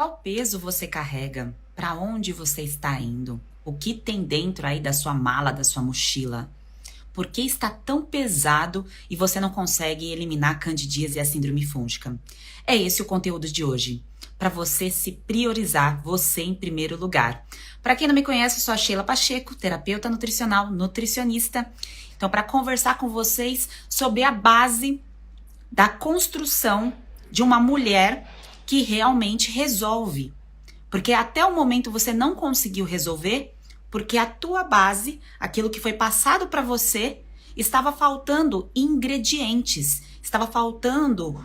Qual peso você carrega? Para onde você está indo? O que tem dentro aí da sua mala, da sua mochila? Por que está tão pesado e você não consegue eliminar a candidíase e a síndrome fúngica? É esse o conteúdo de hoje, para você se priorizar, você em primeiro lugar. Para quem não me conhece, eu sou a Sheila Pacheco, terapeuta nutricional, nutricionista. Então, para conversar com vocês sobre a base da construção de uma mulher que realmente resolve. Porque até o momento você não conseguiu resolver, porque a tua base, aquilo que foi passado para você, estava faltando ingredientes, estava faltando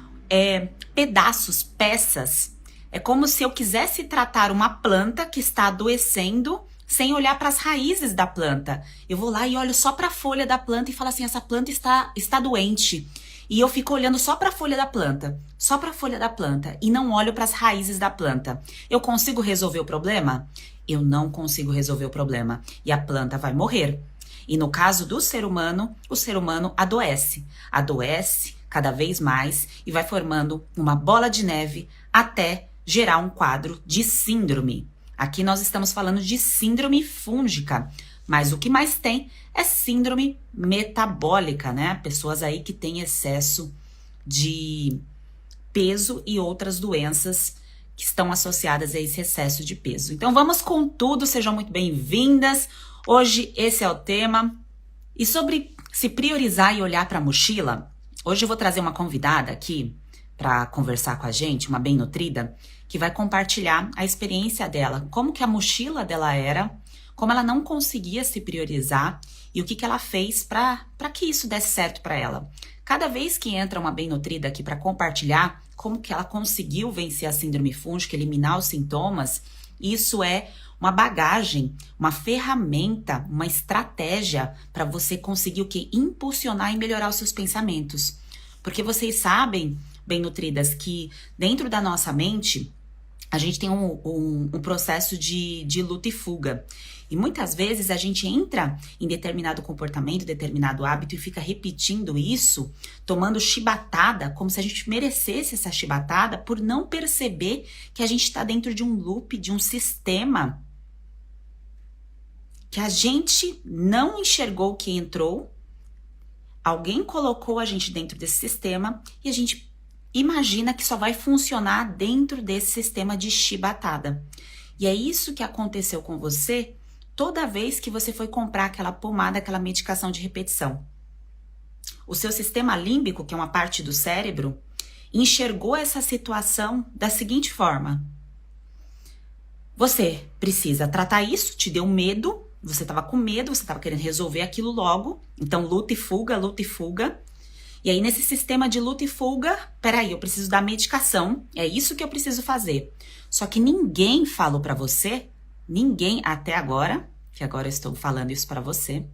pedaços, peças. É como se eu quisesse tratar uma planta que está adoecendo sem olhar para as raízes da planta. Eu vou lá e olho só para a folha da planta e falo assim, essa planta está doente. E eu fico olhando só para a folha da planta, só para a folha da planta e não olho para as raízes da planta. Eu consigo resolver o problema? Eu não consigo resolver o problema e a planta vai morrer. E no caso do ser humano, o ser humano adoece. Adoece cada vez mais e vai formando uma bola de neve até gerar um quadro de síndrome. Aqui nós estamos falando de síndrome fúngica, mas o que mais tem é síndrome metabólica, né? Pessoas aí que têm excesso de peso e outras doenças que estão associadas a esse excesso de peso. Então vamos com tudo, sejam muito bem-vindas. Hoje esse é o tema. E sobre se priorizar e olhar para a mochila, hoje eu vou trazer uma convidada aqui para conversar com a gente, uma bem nutrida, que vai compartilhar a experiência dela, como que a mochila dela era, como ela não conseguia se priorizar e o que ela fez para que isso desse certo para ela. Cada vez que entra uma bem nutrida aqui para compartilhar como que ela conseguiu vencer a síndrome fúngica, eliminar os sintomas, isso é uma bagagem, uma ferramenta, uma estratégia para você conseguir o que? Impulsionar e melhorar os seus pensamentos. Porque vocês sabem, bem nutridas, que dentro da nossa mente a gente tem um processo de luta e fuga. E muitas vezes a gente entra em determinado comportamento, determinado hábito e fica repetindo isso, tomando chibatada, como se a gente merecesse essa chibatada por não perceber que a gente está dentro de um loop, de um sistema que a gente não enxergou que entrou, alguém colocou a gente dentro desse sistema e a gente imagina que só vai funcionar dentro desse sistema de chibatada. E é isso que aconteceu com você toda vez que você foi comprar aquela pomada, aquela medicação de repetição. O seu sistema límbico, que é uma parte do cérebro, enxergou essa situação da seguinte forma. Você precisa tratar isso, te deu medo, você estava com medo, você estava querendo resolver aquilo logo. Então, luta e fuga, luta e fuga. E aí, nesse sistema de luta e fuga, peraí, eu preciso da medicação, é isso que eu preciso fazer. Só que ninguém falou pra você, ninguém até agora, que agora eu estou falando isso pra você,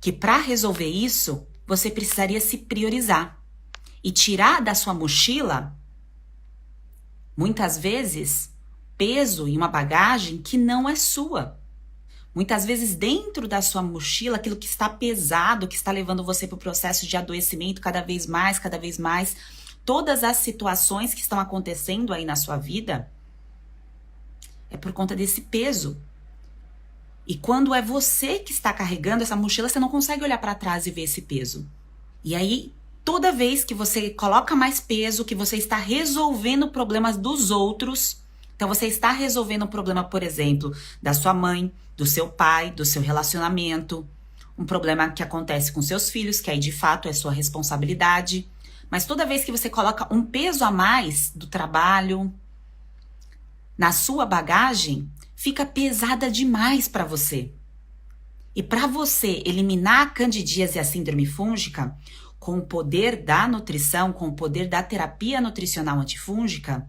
que pra resolver isso, você precisaria se priorizar e tirar da sua mochila, muitas vezes, peso e uma bagagem que não é sua. Muitas vezes dentro da sua mochila, aquilo que está pesado, que está levando você para o processo de adoecimento cada vez mais, todas as situações que estão acontecendo aí na sua vida, é por conta desse peso. E quando é você que está carregando essa mochila, você não consegue olhar para trás e ver esse peso. E aí, toda vez que você coloca mais peso, que você está resolvendo problemas dos outros, então você está resolvendo um problema, por exemplo, da sua mãe, do seu pai, do seu relacionamento, um problema que acontece com seus filhos, que aí de fato é sua responsabilidade. Mas toda vez que você coloca um peso a mais do trabalho na sua bagagem, fica pesada demais para você. E para você eliminar a candidíase e a síndrome fúngica, com o poder da nutrição, com o poder da terapia nutricional antifúngica,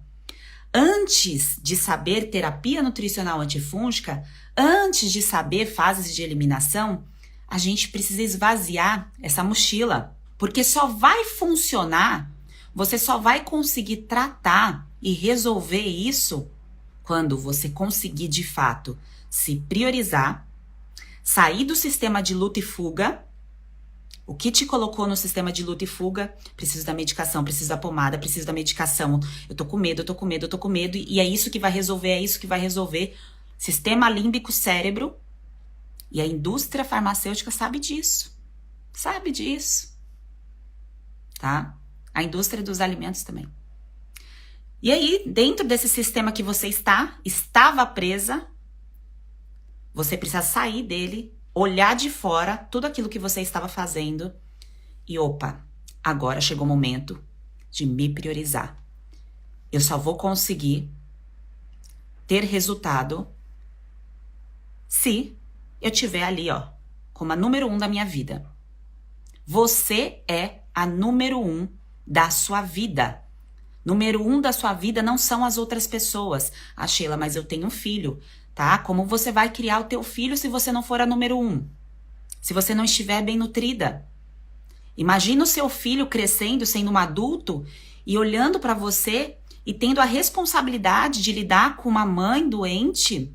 antes de saber terapia nutricional antifúngica, antes de saber fases de eliminação, a gente precisa esvaziar essa mochila. Porque só vai funcionar, você só vai conseguir tratar e resolver isso quando você conseguir, de fato, se priorizar, sair do sistema de luta e fuga O que te colocou no sistema de luta e fuga? Preciso da medicação, preciso da pomada, preciso da medicação. Eu tô com medo, eu tô com medo, eu tô com medo. E é isso que vai resolver, é isso que vai resolver. Sistema límbico, cérebro. E a indústria farmacêutica sabe disso. Sabe disso. Tá? A indústria dos alimentos também. E aí, dentro desse sistema que você estava presa, você precisa sair dele, olhar de fora tudo aquilo que você estava fazendo e opa, agora chegou o momento de me priorizar. Eu só vou conseguir ter resultado se eu tiver ali, ó, como a número 1 da minha vida. Você é a número 1 da sua vida. Número 1 da sua vida não são as outras pessoas. Ah, Sheila, mas eu tenho um filho, tá? Como você vai criar o teu filho se você não for a número 1? Se você não estiver bem nutrida? Imagina o seu filho crescendo, sendo um adulto e olhando para você e tendo a responsabilidade de lidar com uma mãe doente.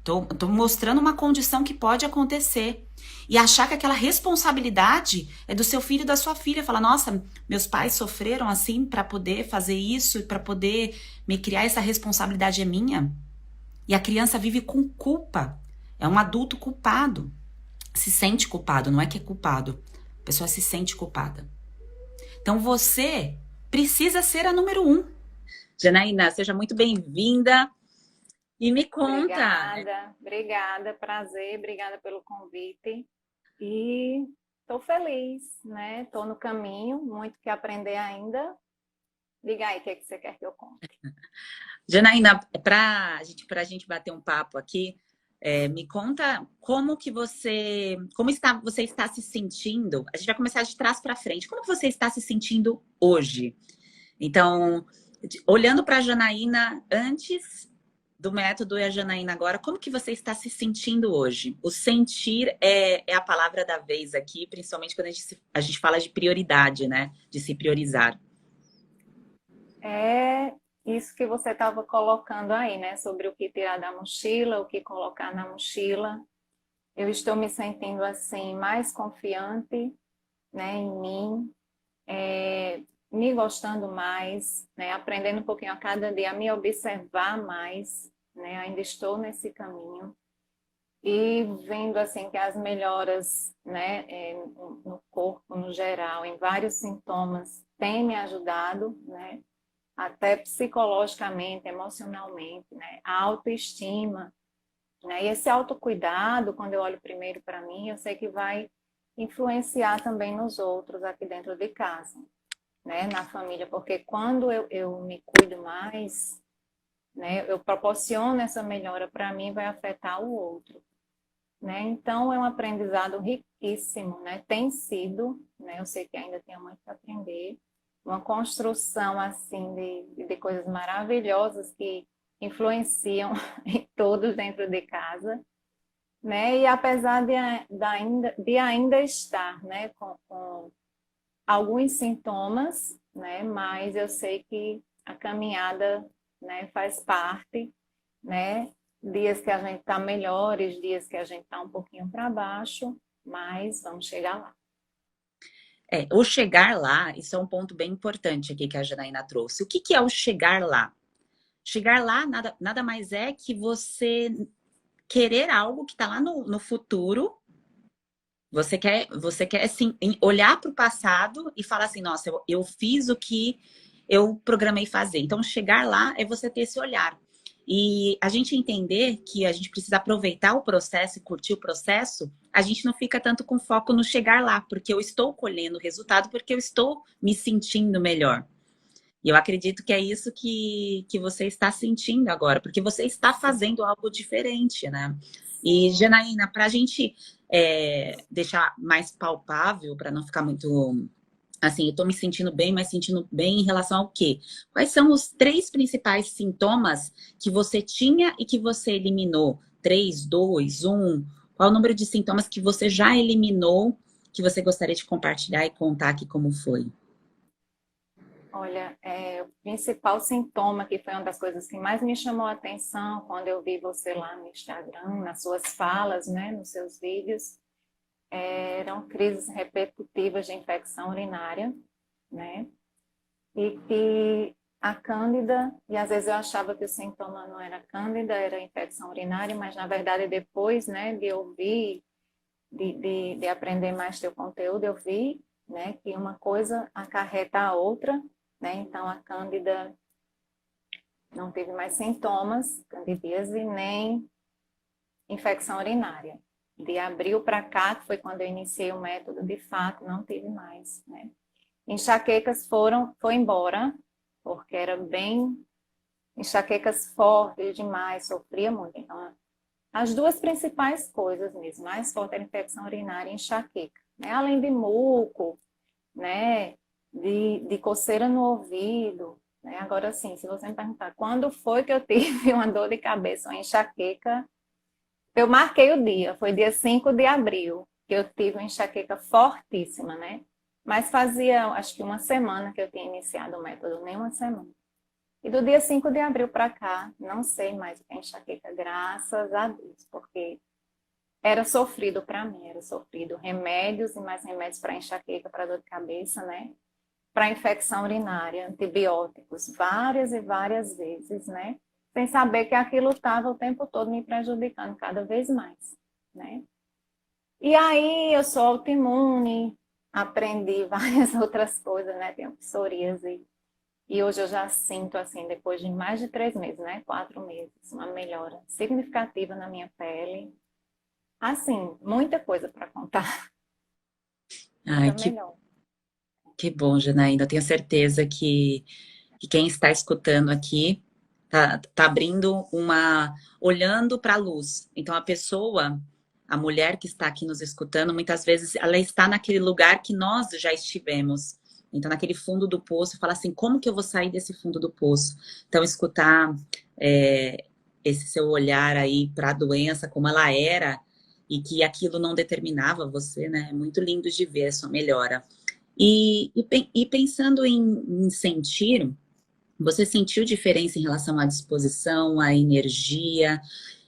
Tô mostrando uma condição que pode acontecer. E achar que aquela responsabilidade é do seu filho e da sua filha. Falar, nossa, meus pais sofreram assim para poder fazer isso, para poder me criar, essa responsabilidade é minha. E a criança vive com culpa. É um adulto culpado. Se sente culpado, não é que é culpado. A pessoa se sente culpada. Então você precisa ser a número 1. Janaína, seja muito bem-vinda. E me conta. Obrigada, prazer, obrigada pelo convite. E estou feliz, né? Estou no caminho, muito que aprender ainda. Diga aí o que é que você quer que eu conte. Janaína, para a gente bater um papo aqui, me conta como que você está se sentindo. A gente vai começar de trás para frente. Como que você está se sentindo hoje? Então, olhando para a Janaína antes do método e a Janaína agora, como que você está se sentindo hoje? O sentir é a palavra da vez aqui, principalmente quando a gente fala de prioridade, né? De se priorizar. É isso que você estava colocando aí, né? Sobre o que tirar da mochila, o que colocar na mochila. Eu estou me sentindo assim mais confiante, né, em mim, me gostando mais, né, aprendendo um pouquinho a cada dia a me observar mais, né? Ainda estou nesse caminho e vendo assim que as melhoras, né, no corpo no geral, em vários sintomas, têm me ajudado, né? Até psicologicamente, emocionalmente, né? A autoestima, né? E esse autocuidado, quando eu olho primeiro para mim, eu sei que vai influenciar também nos outros aqui dentro de casa, né? Na família, porque quando eu me cuido mais, né? Eu proporciono essa melhora para mim, vai afetar o outro, né? Então é um aprendizado riquíssimo, né? Tem sido, né? Eu sei que ainda tenho muito para aprender, uma construção assim de coisas maravilhosas que influenciam em todos dentro de casa, né? E apesar de ainda estar, né, com alguns sintomas, né? Mas eu sei que a caminhada, né, faz parte, né? Dias que a gente está melhores, dias que a gente está um pouquinho para baixo, mas vamos chegar lá. O chegar lá, isso é um ponto bem importante aqui que a Janaína trouxe. O que é o chegar lá? Chegar lá nada mais é que você querer algo que está lá no futuro. Você quer assim, olhar para o passado e falar assim, nossa, eu fiz o que eu programei fazer. Então, chegar lá é você ter esse olhar. E a gente entender que a gente precisa aproveitar o processo e curtir o processo, a gente não fica tanto com foco no chegar lá, porque eu estou colhendo o resultado, porque eu estou me sentindo melhor. E eu acredito que é isso que você está sentindo agora, porque você está fazendo algo diferente, né? E, Janaína, para a gente deixar mais palpável, para não ficar muito assim, eu estou me sentindo bem, mas sentindo bem em relação ao quê? Quais são os 3 principais sintomas que você tinha e que você eliminou? 3, 2, 1? Qual o número de sintomas que você já eliminou, que você gostaria de compartilhar e contar aqui como foi? Olha, o principal sintoma, que foi uma das coisas que mais me chamou a atenção quando eu vi você lá no Instagram, nas suas falas, né, nos seus vídeos, eram crises repetitivas de infecção urinária, né? E que a cândida, e às vezes eu achava que o sintoma não era cândida, era infecção urinária, mas na verdade depois, né, de ouvir, de aprender mais teu conteúdo, eu vi, né, que uma coisa acarreta a outra, né? Então a cândida não teve mais sintomas, candidíase, nem infecção urinária. De abril para cá, que foi quando eu iniciei o método, de fato, não tive mais, né? Enxaquecas foi embora, porque era bem enxaquecas fortes demais, sofria muito. Então, as duas principais coisas mesmo, mais forte era infecção urinária e enxaqueca, né? Além de muco, né? De coceira no ouvido, né? Agora sim, se você me perguntar quando foi que eu tive uma dor de cabeça, uma enxaqueca, eu marquei o dia, foi dia 5 de abril, que eu tive uma enxaqueca fortíssima, né? Mas fazia, acho que uma semana que eu tinha iniciado o método, nem uma semana. E do dia 5 de abril para cá, não sei mais o que é enxaqueca, graças a Deus, porque era sofrido para mim, era sofrido remédios e mais remédios para enxaqueca, para dor de cabeça, né? Para infecção urinária, antibióticos, várias e várias vezes, né? Sem saber que aquilo estava o tempo todo me prejudicando cada vez mais, né? E aí eu sou autoimune, aprendi várias outras coisas, né? Tenho psoríase. E hoje eu já sinto, assim, depois de mais de 3 meses, né? 4 meses, uma melhora significativa na minha pele. Assim, muita coisa para contar, Ai, muita melhor. que bom, Janaína. Eu tenho certeza que quem está escutando aqui tá abrindo olhando para a luz. Então, a mulher que está aqui nos escutando, muitas vezes ela está naquele lugar que nós já estivemos. Então, naquele fundo do poço, fala assim, como que eu vou sair desse fundo do poço? Então, escutar é, esse seu olhar aí para a doença, como ela era, e que aquilo não determinava você, né? É muito lindo de ver a sua melhora. E pensando em sentir, você sentiu diferença em relação à disposição, à energia?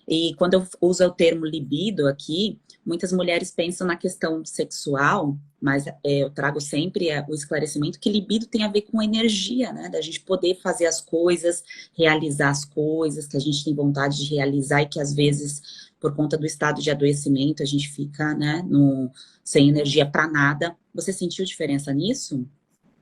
E quando eu uso o termo libido aqui, muitas mulheres pensam na questão sexual, mas eu trago sempre o esclarecimento que libido tem a ver com energia, né? Da gente poder fazer as coisas, realizar as coisas que a gente tem vontade de realizar e que às vezes, por conta do estado de adoecimento, a gente fica, né, sem energia para nada. Você sentiu diferença nisso?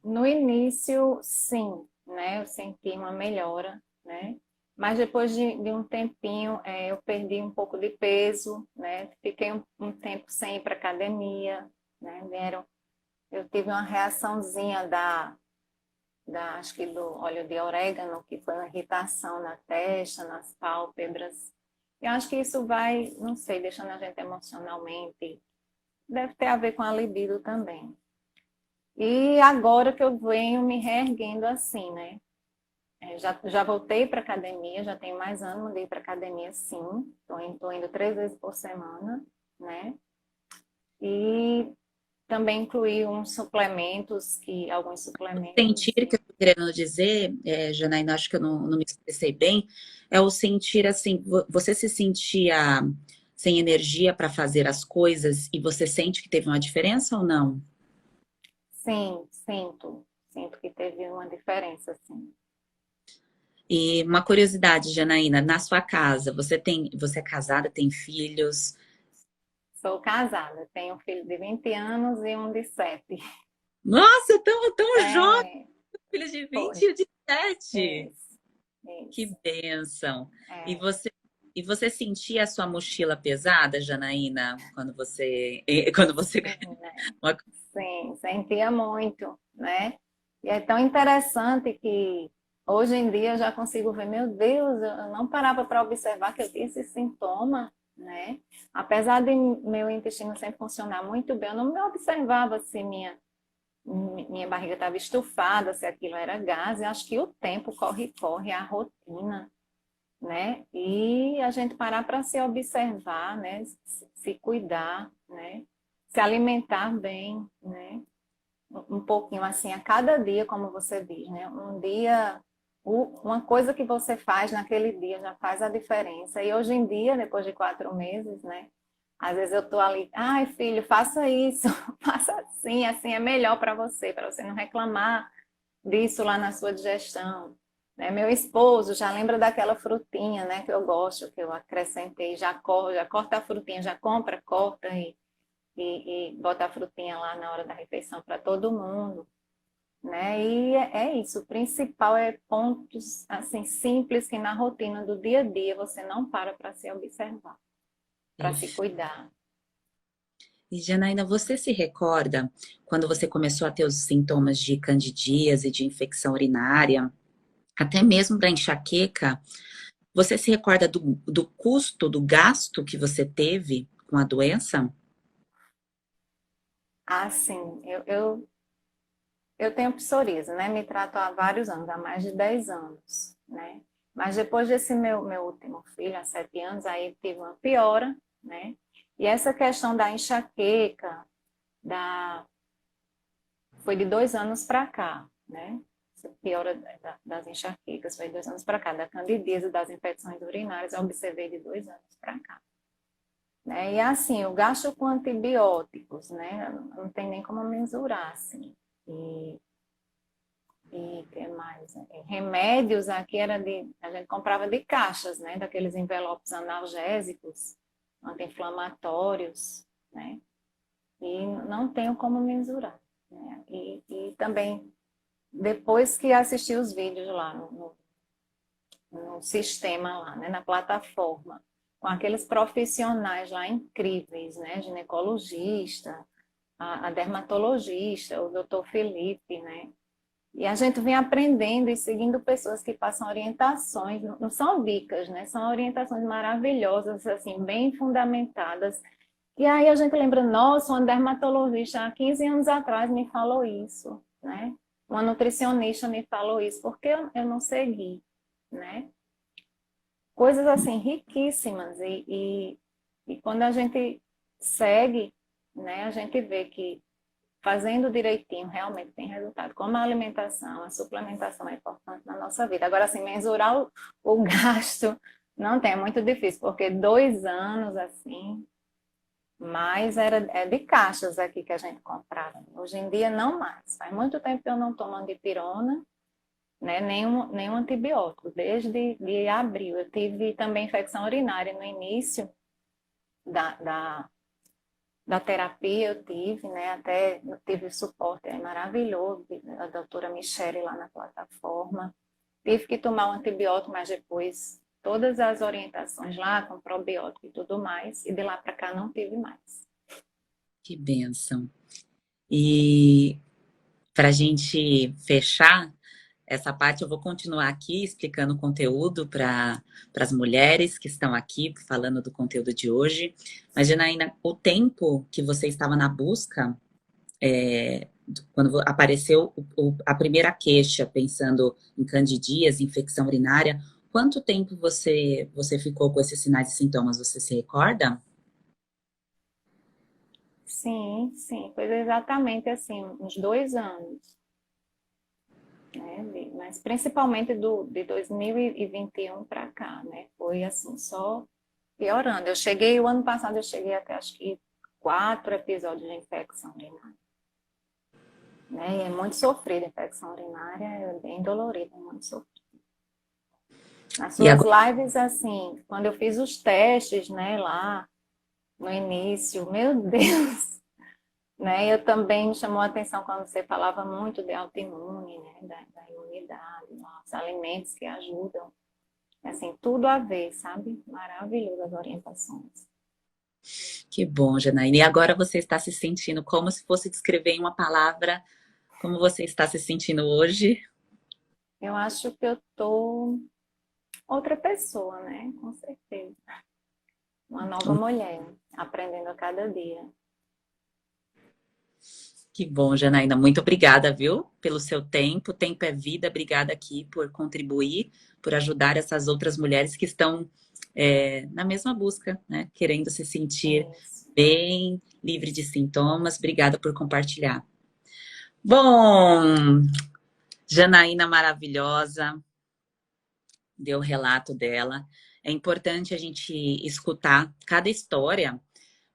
No início, sim, né? Eu senti uma melhora, né? Mas depois de um tempinho, eu perdi um pouco de peso, né? Fiquei um tempo sem ir para academia, né? Eu tive uma reaçãozinha acho que do óleo de orégano, que foi uma irritação na testa, nas pálpebras. Eu acho que isso vai, não sei, deixando a gente emocionalmente. Deve ter a ver com a libido também. E agora que eu venho me reerguendo assim, né? Já voltei para academia, já tenho mais anos de ir para academia, sim. Estou indo 3 vezes por semana, né? E também incluí alguns suplementos. Sentir que eu estou querendo dizer, Janaína, acho que eu não me expressei bem, é o sentir assim, você se sentia sem energia para fazer as coisas e você sente que teve uma diferença ou não? Sim, sinto. Sinto que teve uma diferença, sim. E uma curiosidade, Janaína, na sua casa, você é casada, tem filhos? Sou casada, tenho um filho de 20 anos e um de 7. Nossa, tão jovem, É, filhos de 20 foi. e de 7. Isso, Que isso. bênção. E É. você sentia a sua mochila pesada, Janaína, quando você Sim, né? uma- Sim, sentia muito, né? E é tão interessante que hoje em dia eu já consigo ver, meu Deus, eu não parava para observar que eu tinha esse sintoma, né? Apesar de meu intestino sempre funcionar muito bem, eu não me observava se minha barriga estava estufada, se aquilo era gás. Eu acho que o tempo corre, a rotina, né? E a gente parar para se observar, né? Se cuidar, né? Se alimentar bem, né? Um pouquinho assim a cada dia, como você diz, né? Um dia, uma coisa que você faz naquele dia já faz a diferença. E hoje em dia, depois de 4 meses, né? Às vezes eu tô ali, ai filho, faça isso, faça assim, assim é melhor para você não reclamar disso lá na sua digestão. Né? Meu esposo já lembra daquela frutinha, né, que eu gosto, que eu acrescentei, já corta a frutinha, já compra, corta e bota a frutinha lá na hora da refeição para todo mundo. Né? E é isso, o principal é pontos assim simples que na rotina do dia a dia você não para se observar, para se Perfeito. cuidar. E Janaína, você se recorda quando você começou a ter os sintomas de candidíase, de infecção urinária, até mesmo para enxaqueca? Você se recorda do custo, do gasto que você teve com a doença? Ah, sim, eu tenho psoríase, né? Me trato há vários anos, há mais de 10 anos, né? Mas depois desse meu último filho, há 7 anos, aí tive uma piora, né? E essa questão da enxaqueca, da... foi de 2 anos para cá, né? Essa piora das enxaquecas foi de 2 anos para cá, da candidíase, das infecções urinárias, eu observei de 2 anos para cá. Né? E assim, o gasto com antibióticos, né? Não tem nem como mensurar, assim. E E que mais? Remédios aqui era a gente comprava de caixas, né? Daqueles envelopes analgésicos, anti-inflamatórios, né? E não tenho como mensurar. Né? E também, depois que assisti os vídeos lá no sistema lá, né? Na plataforma, com aqueles profissionais lá incríveis, né? Ginecologista, a dermatologista, o doutor Felipe, né? E a gente vem aprendendo e seguindo pessoas que passam orientações, não são dicas, né? São orientações maravilhosas, assim, bem fundamentadas. E aí a gente lembra, nossa, uma dermatologista há 15 anos atrás me falou isso, né? Uma nutricionista me falou isso, porque eu não segui, né? Coisas assim, riquíssimas. E quando a gente segue, né, a gente vê que fazendo direitinho, realmente tem resultado. Como a alimentação, a suplementação é importante na nossa vida. Agora, assim, mensurar o gasto não tem, é muito difícil, porque 2 anos, assim, mais é de caixas aqui que a gente comprava. Hoje em dia, não mais. Faz muito tempo que eu não tomo dipirona, né, nenhum antibiótico, desde de abril. Eu tive também infecção urinária no início da terapia eu tive, né? Até tive suporte aí maravilhoso, a doutora Michele lá na plataforma. Tive que tomar um antibiótico, mas depois todas as orientações lá, com probiótico e tudo mais, e de lá para cá não tive mais. Que bênção. E para a gente fechar essa parte, eu vou continuar aqui explicando o conteúdo para as mulheres que estão aqui falando do conteúdo de hoje. Mas, Janaína, o tempo que você estava na busca, quando apareceu a primeira queixa, pensando em candidíase, infecção urinária, quanto tempo você ficou com esses sinais e sintomas? Você se recorda? Sim, sim, foi exatamente assim, uns 2 anos, né? Mas principalmente de 2021 para cá, né? Foi assim, só piorando. O ano passado eu cheguei até acho que 4 episódios de infecção urinária. Né? E é muito sofrida a infecção urinária, é bem dolorida, é muito sofrida. Nas E suas agora, lives, assim, quando eu fiz os testes, né, lá no início, meu Deus, né? Eu também me chamou a atenção quando você falava muito de autoimune, né, da imunidade, os alimentos que ajudam, assim, tudo a ver, sabe? Maravilhoso as orientações. que bom, Janaína. E agora você está se sentindo como se fosse descrever em uma palavra como você está se sentindo hoje? Eu acho que eu tô outra pessoa, né? Com certeza. Uma nova mulher, aprendendo a cada dia. Que bom, Janaína. Muito obrigada, viu, pelo seu tempo. Tempo é vida. Obrigada aqui por contribuir, por ajudar essas outras mulheres que estão na mesma busca, né? Querendo se sentir Isso. bem, livre de sintomas. Obrigada por compartilhar. Bom, Janaína maravilhosa, deu o relato dela. É importante a gente escutar cada história,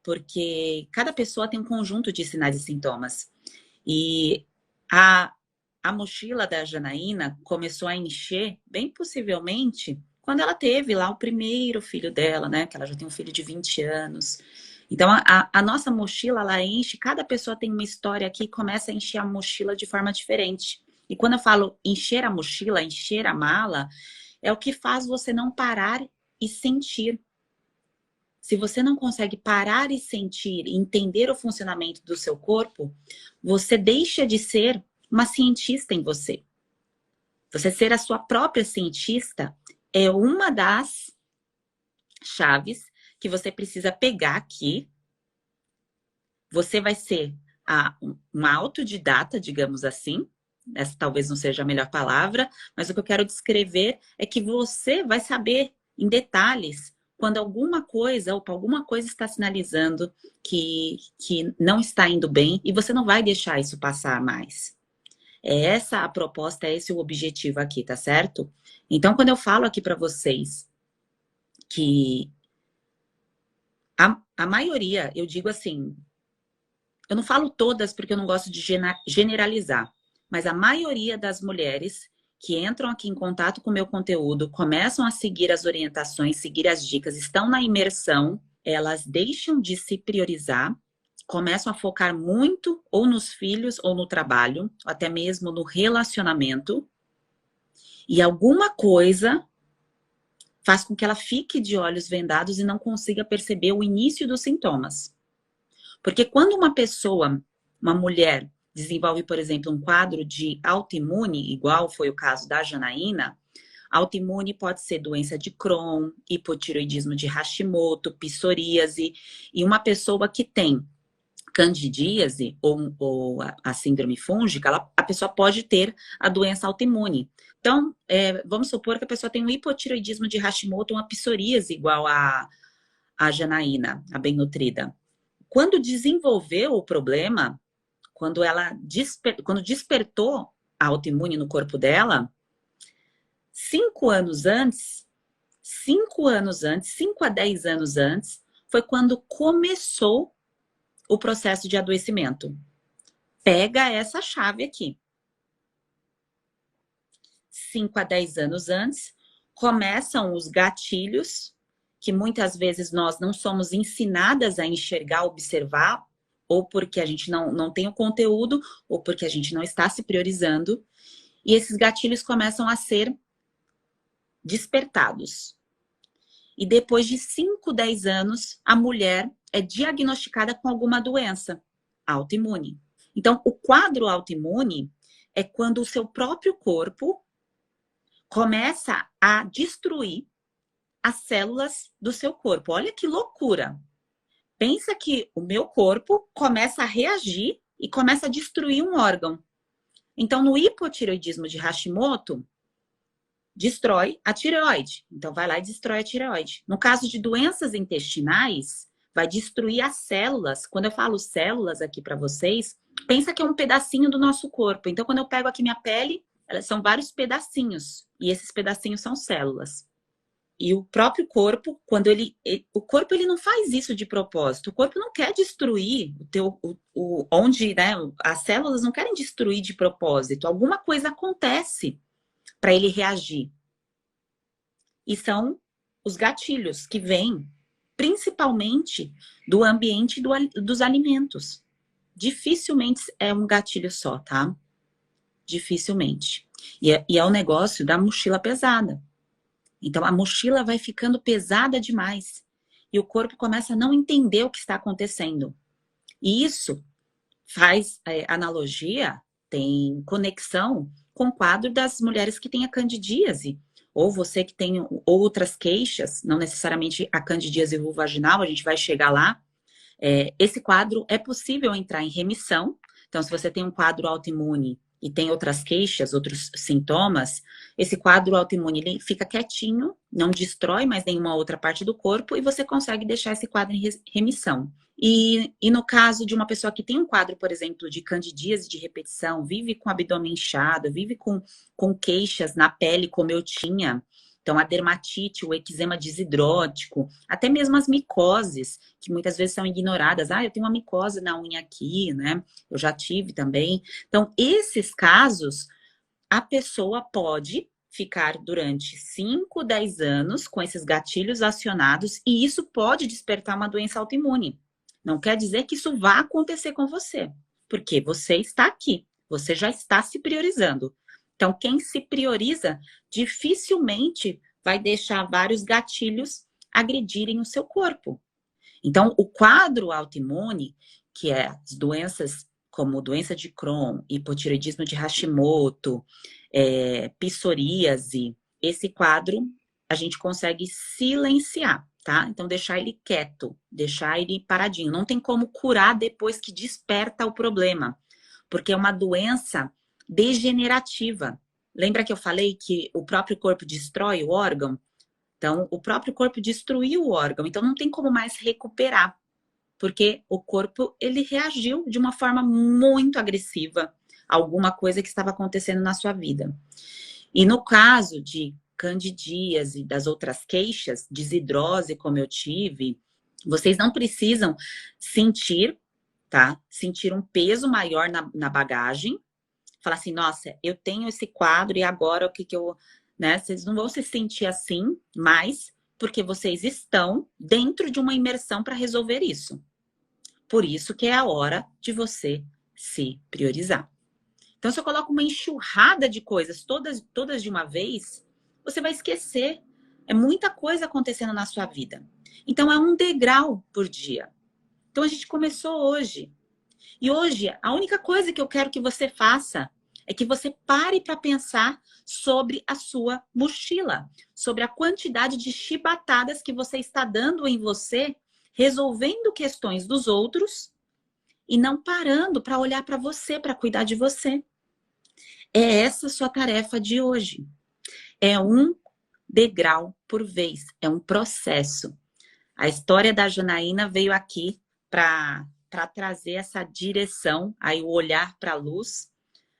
porque cada pessoa tem um conjunto de sinais e sintomas. E a, a mochila da Janaína começou a encher, bem possivelmente, quando ela teve lá o primeiro filho dela, né? Que ela já tem um filho de 20 anos. Então, a nossa mochila, ela enche, cada pessoa tem uma história aqui e começa a encher a mochila de forma diferente. E quando eu falo encher a mochila, encher a mala, é o que faz você não parar e sentir. Se você não consegue parar e sentir, entender o funcionamento do seu corpo, você deixa de ser uma cientista em você. Você ser a sua própria cientista é uma das chaves que você precisa pegar aqui. Você vai ser uma autodidata, digamos assim. Essa talvez não seja a melhor palavra, mas o que eu quero descrever é que você vai saber em detalhes quando alguma coisa está sinalizando que não está indo bem e você não vai deixar isso passar mais. É essa a proposta, é esse o objetivo aqui, tá certo? Então, quando eu falo aqui para vocês que a maioria, eu digo assim, eu não falo todas porque eu não gosto de generalizar, mas a maioria das mulheres que entram aqui em contato com o meu conteúdo, começam a seguir as orientações, seguir as dicas, estão na imersão, elas deixam de se priorizar, começam a focar muito ou nos filhos ou no trabalho, até mesmo no relacionamento, e alguma coisa faz com que ela fique de olhos vendados e não consiga perceber o início dos sintomas. Porque quando uma pessoa, uma mulher, desenvolve, por exemplo, um quadro de autoimune, igual foi o caso da Janaína, autoimune pode ser doença de Crohn, hipotireoidismo de Hashimoto, psoríase, e uma pessoa que tem candidíase ou a síndrome fúngica, a pessoa pode ter a doença autoimune. Então, vamos supor que a pessoa tem um hipotireoidismo de Hashimoto, uma psoríase igual a Janaína, a bem nutrida. Quando desenvolveu o problema, quando despertou a autoimune no corpo dela, 5 anos antes, 5 a 10 anos antes, foi quando começou o processo de adoecimento. Pega essa chave aqui. 5 a 10 anos antes, começam os gatilhos, que muitas vezes nós não somos ensinadas a enxergar, observar, ou porque a gente não tem o conteúdo, ou porque a gente não está se priorizando. E esses gatilhos começam a ser despertados. E depois de 5, 10 anos, a mulher é diagnosticada com alguma doença autoimune. Então, o quadro autoimune é quando o seu próprio corpo começa a destruir as células do seu corpo. Olha que loucura! Pensa que o meu corpo começa a reagir e começa a destruir um órgão. Então, no hipotireoidismo de Hashimoto, destrói a tireoide. Então, vai lá e destrói a tireoide. No caso de doenças intestinais, vai destruir as células. Quando eu falo células aqui para vocês, pensa que é um pedacinho do nosso corpo. Então, quando eu pego aqui minha pele, elas são vários pedacinhos. E esses pedacinhos são células. E o próprio corpo, quando o corpo ele não faz isso de propósito. O corpo não quer destruir onde, né? As células não querem destruir de propósito. Alguma coisa acontece para ele reagir. E são os gatilhos que vêm principalmente do ambiente dos alimentos. Dificilmente é um gatilho só, tá? Dificilmente. E é o negócio da mochila pesada. Então, a mochila vai ficando pesada demais. E o corpo começa a não entender o que está acontecendo. E isso faz analogia, tem conexão com o quadro das mulheres que têm a candidíase. Ou você que tem outras queixas, não necessariamente a candidíase vulvaginal, a gente vai chegar lá. Esse quadro é possível entrar em remissão. Então, se você tem um quadro autoimune e tem outras queixas, outros sintomas, esse quadro autoimune ele fica quietinho, não destrói mais nenhuma outra parte do corpo e você consegue deixar esse quadro em remissão. E no caso de uma pessoa que tem um quadro, por exemplo, de candidíase de repetição, vive com abdômen inchado, vive com queixas na pele como eu tinha, Então, a dermatite, o eczema desidrótico, até mesmo as micoses, que muitas vezes são ignoradas. Ah, eu tenho uma micose na unha aqui, né? Eu já tive também. Então, esses casos, a pessoa pode ficar durante 5, 10 anos com esses gatilhos acionados e isso pode despertar uma doença autoimune. Não quer dizer que isso vá acontecer com você, porque você está aqui, você já está se priorizando. Então, quem se prioriza dificilmente vai deixar vários gatilhos agredirem o seu corpo. Então, o quadro autoimune, que é as doenças como doença de Crohn, hipotireoidismo de Hashimoto, psoríase, esse quadro a gente consegue silenciar, tá? Então, deixar ele quieto, deixar ele paradinho. Não tem como curar depois que desperta o problema, porque é uma doença degenerativa. Lembra que eu falei que o próprio corpo destrói o órgão? Então, o próprio corpo destruiu o órgão, então não tem como mais recuperar, porque o corpo, ele reagiu de uma forma muito agressiva a alguma coisa que estava acontecendo na sua vida. E no caso de candidíase e das outras queixas, desidrose, como eu tive, vocês não precisam sentir, tá? Sentir um peso maior na bagagem, falar assim, nossa, eu tenho esse quadro e agora o que eu, né? Vocês não vão se sentir assim, mas porque vocês estão dentro de uma imersão para resolver isso. Por isso que é a hora de você se priorizar. Então, se eu coloco uma enxurrada de coisas, todas de uma vez, você vai esquecer. É muita coisa acontecendo na sua vida. Então, é um degrau por dia. Então, a gente começou hoje. E hoje, a única coisa que eu quero que você faça é que você pare para pensar sobre a sua mochila, sobre a quantidade de chibatadas que você está dando em você, resolvendo questões dos outros e não parando para olhar para você, para cuidar de você. É essa a sua tarefa de hoje. É um degrau por vez, é um processo. A história da Janaína veio aqui para trazer essa direção, aí o olhar para a luz,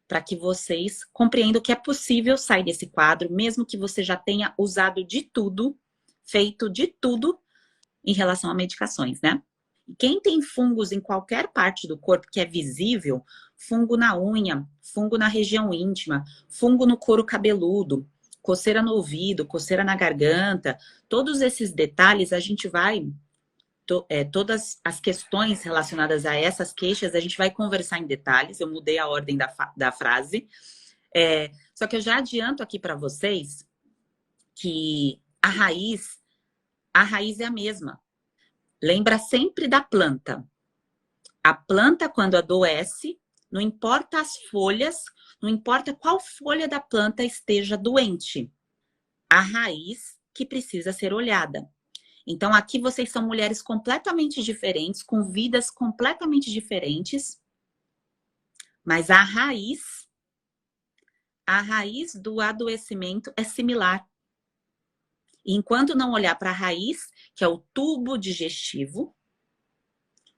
para que vocês compreendam que é possível sair desse quadro, mesmo que você já tenha usado de tudo, feito de tudo em relação a medicações, né? E quem tem fungos em qualquer parte do corpo que é visível, fungo na unha, fungo na região íntima, fungo no couro cabeludo, coceira no ouvido, coceira na garganta, todos esses detalhes a gente vai todas as questões relacionadas a essas queixas, a gente vai conversar em detalhes. Eu mudei a ordem da frase. Só que eu já adianto aqui para vocês que a raiz é a mesma. Lembra sempre da planta. A planta, quando adoece, não importa as folhas, não importa qual folha da planta esteja doente. A raiz que precisa ser olhada. Então, aqui vocês são mulheres completamente diferentes, com vidas completamente diferentes, mas a raiz do adoecimento é similar. E enquanto não olhar para a raiz, que é o tubo digestivo,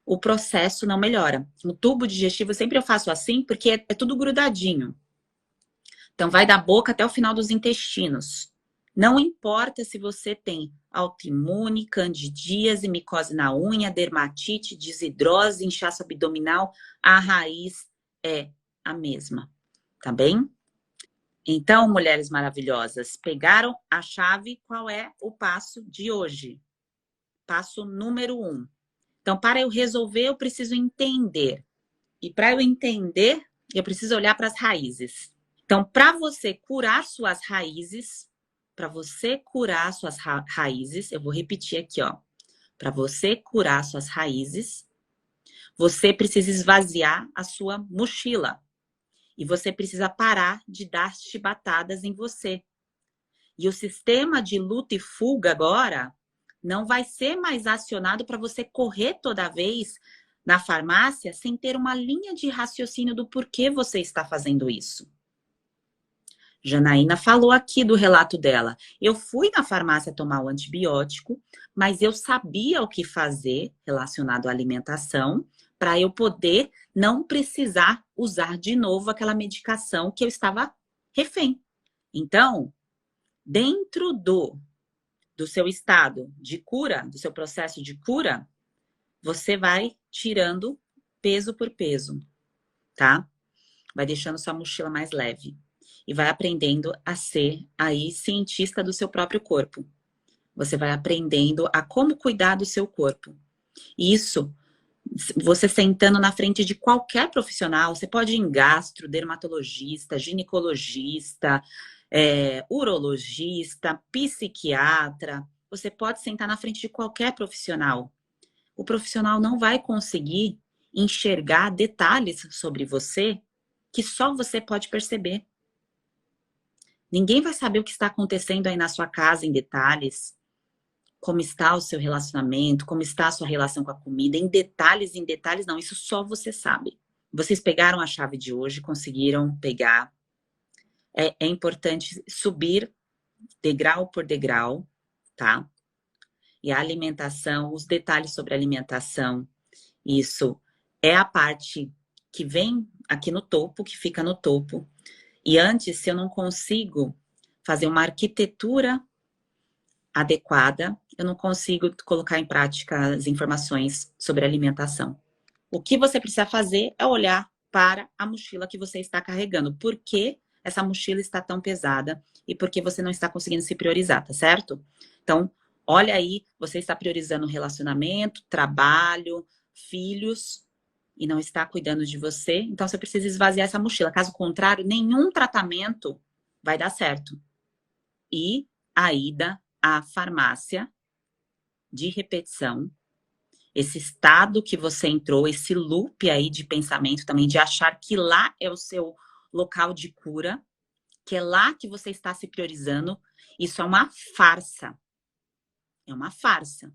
o processo não melhora. No tubo digestivo, sempre eu faço assim, porque é tudo grudadinho. Então, vai da boca até o final dos intestinos. Não importa se você tem autoimune, candidíase, micose na unha, dermatite, desidrose, inchaço abdominal, a raiz é a mesma, tá bem? Então, mulheres maravilhosas, pegaram a chave? Qual é o passo de hoje? Passo número 1. Então, para eu resolver, eu preciso entender. E para eu entender, eu preciso olhar para as raízes. Então, para você curar suas raízes, eu vou repetir aqui, ó. Para você curar suas raízes, você precisa esvaziar a sua mochila. E você precisa parar de dar chibatadas em você. E o sistema de luta e fuga agora não vai ser mais acionado para você correr toda vez na farmácia sem ter uma linha de raciocínio do porquê você está fazendo isso. Janaína falou aqui do relato dela. Eu fui na farmácia tomar o antibiótico, mas eu sabia o que fazer relacionado à alimentação para eu poder não precisar usar de novo aquela medicação que eu estava refém. Então, Dentro do seu estado de cura, do seu processo de cura, você vai tirando peso por peso, tá? Vai deixando sua mochila mais leve. E vai aprendendo a ser aí cientista do seu próprio corpo. Você vai aprendendo a como cuidar do seu corpo. Isso, você sentando na frente de qualquer profissional, você pode ir em gastro, dermatologista, ginecologista, urologista, psiquiatra. Você pode sentar na frente de qualquer profissional. O profissional não vai conseguir enxergar detalhes sobre você que só você pode perceber. Ninguém vai saber o que está acontecendo aí na sua casa em detalhes. Como está o seu relacionamento, como está a sua relação com a comida, em detalhes não, isso só você sabe. Vocês pegaram a chave de hoje, conseguiram pegar. É importante subir degrau por degrau, tá? E a alimentação, os detalhes sobre a alimentação, isso é a parte que vem aqui no topo, que fica no topo. E antes, se eu não consigo fazer uma arquitetura adequada, eu não consigo colocar em prática as informações sobre alimentação. O que você precisa fazer é olhar para a mochila que você está carregando. Por que essa mochila está tão pesada e por que você não está conseguindo se priorizar, tá certo? Então, olha aí, você está priorizando relacionamento, trabalho, filhos e não está cuidando de você. Então, você precisa esvaziar essa mochila. Caso contrário, nenhum tratamento vai dar certo. E a ida à farmácia de repetição, esse estado que você entrou, esse loop aí de pensamento também, de achar que lá é o seu local de cura, que é lá que você está se priorizando, isso é uma farsa. É uma farsa.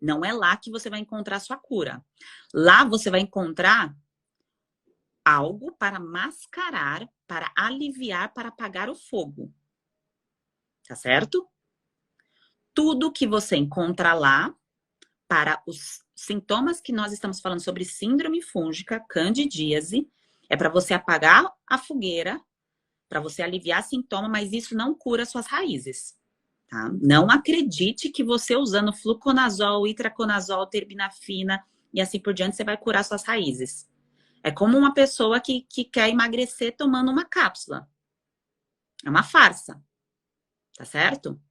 Não é lá que você vai encontrar sua cura. Lá você vai encontrar algo para mascarar, para aliviar, para apagar o fogo. Tá certo? Tudo que você encontra lá, para os sintomas que nós estamos falando sobre síndrome fúngica, candidíase, é para você apagar a fogueira, para você aliviar sintoma, mas isso não cura suas raízes. Tá? Não acredite que você usando fluconazol, itraconazol, terbinafina e assim por diante, você vai curar suas raízes. É como uma pessoa que quer emagrecer tomando uma cápsula. É uma farsa. Tá certo?